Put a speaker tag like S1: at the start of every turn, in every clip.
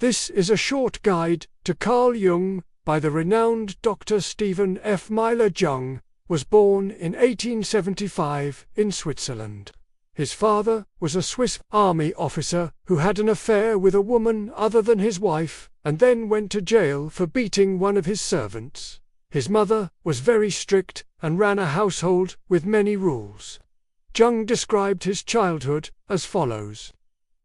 S1: This is a short guide to Carl Jung by the renowned Dr. Stephen F. Myler. Jung was born in 1875 in Switzerland. His father was a Swiss army officer who had an affair with a woman other than his wife, and then went to jail for beating one of his servants. His mother was very strict and ran a household with many rules. Jung described his childhood as follows.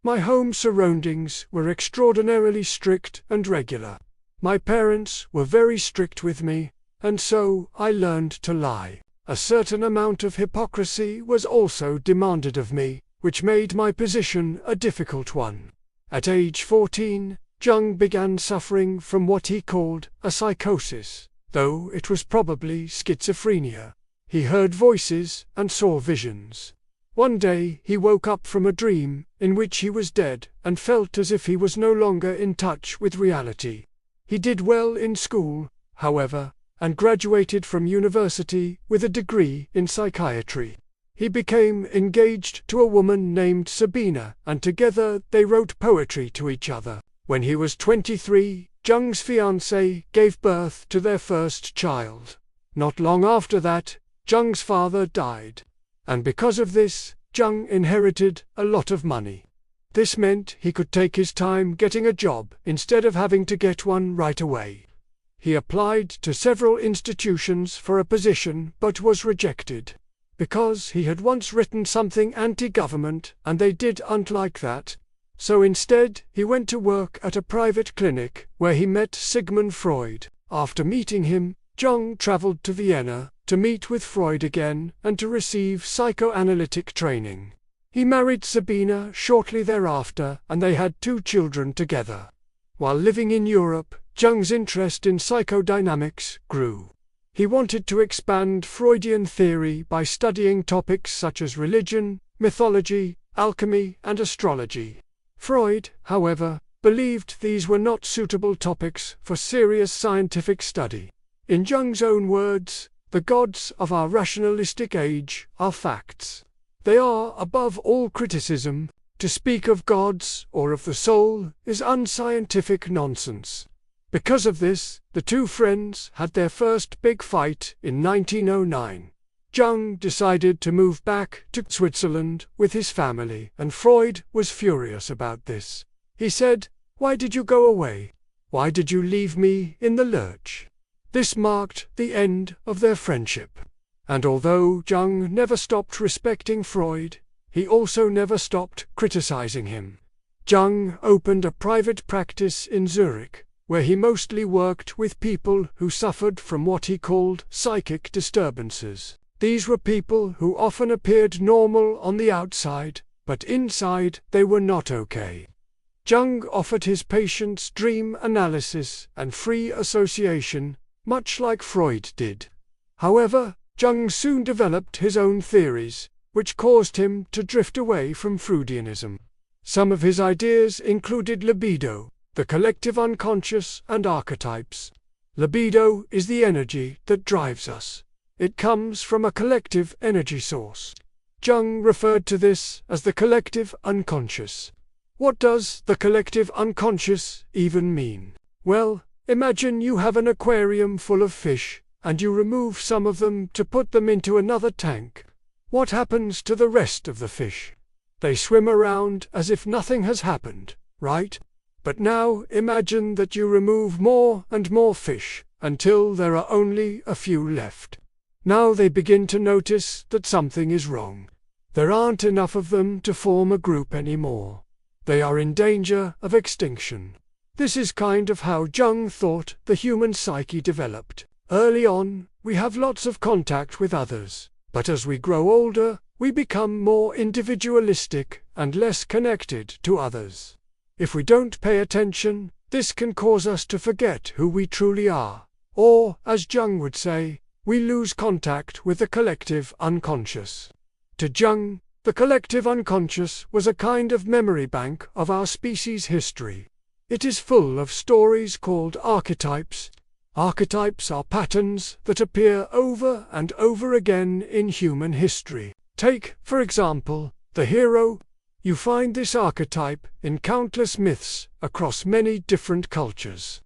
S1: My home surroundings were extraordinarily strict and regular. My parents were very strict with me, and so I learned to lie. A certain amount of hypocrisy was also demanded of me, which made my position a difficult one. At age 14, Jung began suffering from what he called a psychosis, though it was probably schizophrenia. He heard voices and saw visions. One day he woke up from a dream in which he was dead and felt as if he was no longer in touch with reality. He did well in school, however, and graduated from university with a degree in psychiatry. He became engaged to a woman named Sabina, and together they wrote poetry to each other. When he was 23, Jung's fiancée gave birth to their first child. Not long after that, Jung's father died. And because of this, Jung inherited a lot of money. This meant he could take his time getting a job instead of having to get one right away. He applied to several institutions for a position but was rejected. Because he had once written something anti-government and they didn't like that. So instead he went to work at a private clinic where he met Sigmund Freud. After meeting him, Jung traveled to Vienna to meet with Freud again and to receive psychoanalytic training. He married Sabina shortly thereafter and they had 2 children together. While living in Europe, Jung's interest in psychodynamics grew. He wanted to expand Freudian theory by studying topics such as religion, mythology, alchemy, and astrology. Freud, however, believed these were not suitable topics for serious scientific study. In Jung's own words, the gods of our rationalistic age are facts. They are above all criticism. To speak of gods or of the soul is unscientific nonsense. Because of this, the 2 friends had their first big fight in 1909. Jung decided to move back to Switzerland with his family, and Freud was furious about this. He said, "Why did you go away? Why did you leave me in the lurch?" This marked the end of their friendship. And although Jung never stopped respecting Freud, he also never stopped criticizing him. Jung opened a private practice in Zurich, where he mostly worked with people who suffered from what he called psychic disturbances. These were people who often appeared normal on the outside, but inside they were not okay. Jung offered his patients dream analysis and free association, much like Freud did. However, Jung soon developed his own theories, which caused him to drift away from Freudianism. Some of his ideas included libido, the collective unconscious, and archetypes. Libido is the energy that drives us. It comes from a collective energy source. Jung referred to this as the collective unconscious. What does the collective unconscious even mean? Well, imagine you have an aquarium full of fish, and you remove some of them to put them into another tank. What happens to the rest of the fish? They swim around as if nothing has happened, right? But now imagine that you remove more and more fish, until there are only a few left. Now they begin to notice that something is wrong. There aren't enough of them to form a group anymore. They are in danger of extinction. This is kind of how Jung thought the human psyche developed. Early on, we have lots of contact with others, but as we grow older, we become more individualistic and less connected to others. If we don't pay attention, this can cause us to forget who we truly are, or, as Jung would say, we lose contact with the collective unconscious. To Jung, the collective unconscious was a kind of memory bank of our species' history. It is full of stories called archetypes. Archetypes are patterns that appear over and over again in human history. Take, for example, the hero. You find this archetype in countless myths across many different cultures.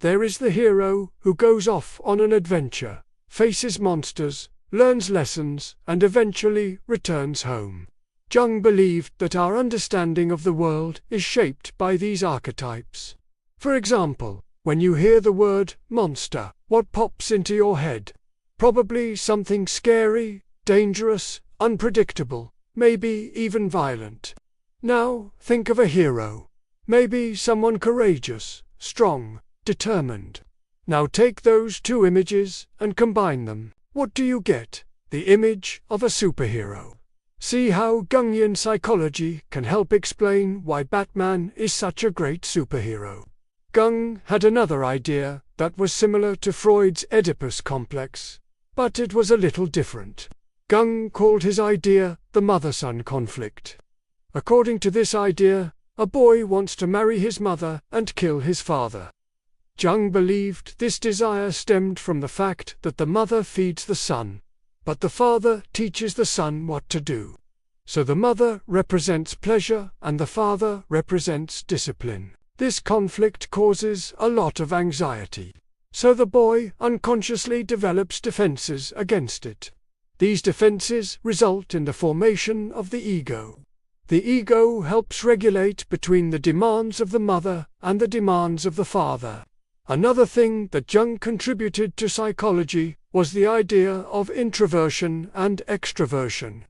S1: There is the hero who goes off on an adventure, faces monsters, learns lessons, and eventually returns home. Jung believed that our understanding of the world is shaped by these archetypes. For example, when you hear the word monster, what pops into your head? Probably something scary, dangerous, unpredictable, maybe even violent. Now, think of a hero. Maybe someone courageous, strong, determined. Now take those two images and combine them. What do you get? The image of a superhero. See how Jungian psychology can help explain why Batman is such a great superhero. Jung had another idea that was similar to Freud's Oedipus complex, but it was a little different. Jung called his idea the mother-son conflict. According to this idea, a boy wants to marry his mother and kill his father. Jung believed this desire stemmed from the fact that the mother feeds the son, but the father teaches the son what to do. So the mother represents pleasure and the father represents discipline. This conflict causes a lot of anxiety. So the boy unconsciously develops defenses against it. These defenses result in the formation of the ego. The ego helps regulate between the demands of the mother and the demands of the father. Another thing that Jung contributed to psychology was the idea of introversion and extroversion.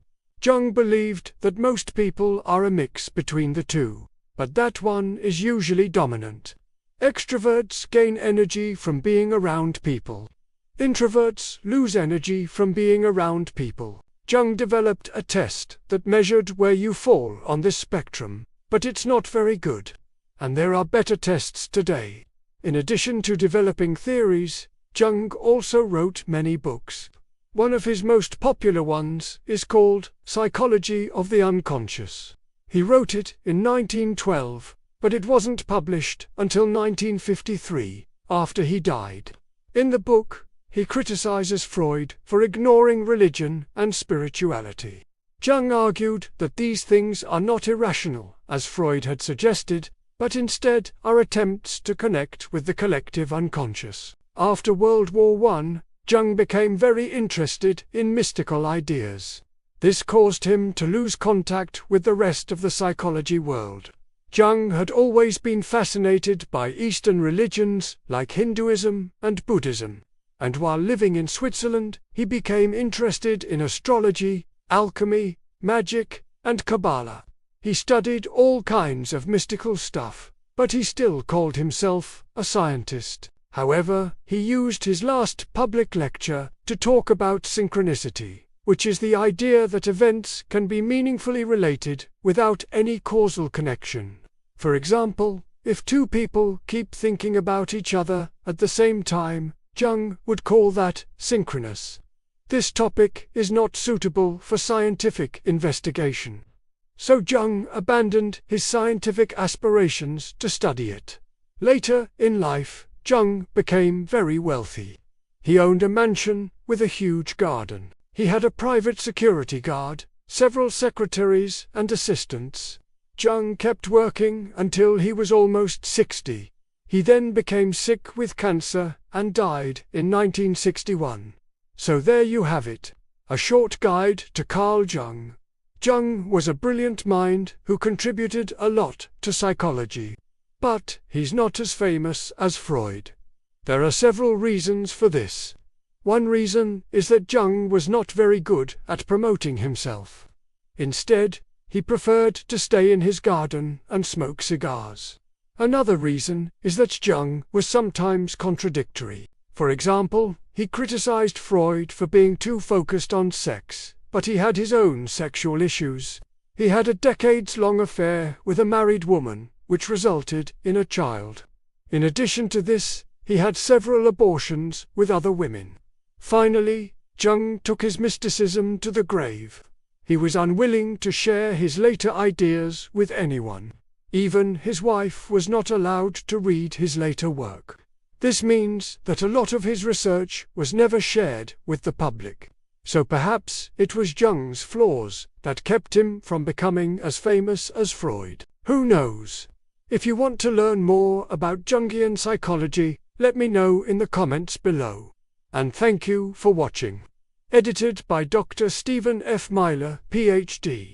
S1: Jung believed that most people are a mix between the two, but that one is usually dominant. Extroverts gain energy from being around people. Introverts lose energy from being around people. Jung developed a test that measured where you fall on this spectrum, but it's not very good. And there are better tests today. In addition to developing theories, Jung also wrote many books. One of his most popular ones is called Psychology of the Unconscious. He wrote it in 1912, but it wasn't published until 1953, after he died. In the book, he criticizes Freud for ignoring religion and spirituality. Jung argued that these things are not irrational, as Freud had suggested, but instead are attempts to connect with the collective unconscious. After World War I, Jung became very interested in mystical ideas. This caused him to lose contact with the rest of the psychology world. Jung had always been fascinated by Eastern religions like Hinduism and Buddhism. And while living in Switzerland, he became interested in astrology, alchemy, magic, and Kabbalah. He studied all kinds of mystical stuff, but he still called himself a scientist. However, he used his last public lecture to talk about synchronicity, which is the idea that events can be meaningfully related without any causal connection. For example, if two people keep thinking about each other at the same time, Jung would call that synchronous. This topic is not suitable for scientific investigation. So Jung abandoned his scientific aspirations to study it. Later in life, Jung became very wealthy. He owned a mansion with a huge garden. He had a private security guard, several secretaries and assistants. Jung kept working until he was almost 60. He then became sick with cancer and died in 1961. So there you have it, a short guide to Carl Jung. Jung was a brilliant mind who contributed a lot to psychology. But he's not as famous as Freud. There are several reasons for this. One reason is that Jung was not very good at promoting himself. Instead, he preferred to stay in his garden and smoke cigars. Another reason is that Jung was sometimes contradictory. For example, he criticized Freud for being too focused on sex, but he had his own sexual issues. He had a decades-long affair with a married woman, which resulted in a child. In addition to this, he had several abortions with other women. Finally, Jung took his mysticism to the grave. He was unwilling to share his later ideas with anyone. Even his wife was not allowed to read his later work. This means that a lot of his research was never shared with the public. So perhaps it was Jung's flaws that kept him from becoming as famous as Freud. Who knows? If you want to learn more about Jungian psychology, let me know in the comments below. And thank you for watching. Edited by Dr. Stephen F. Myler, Ph.D.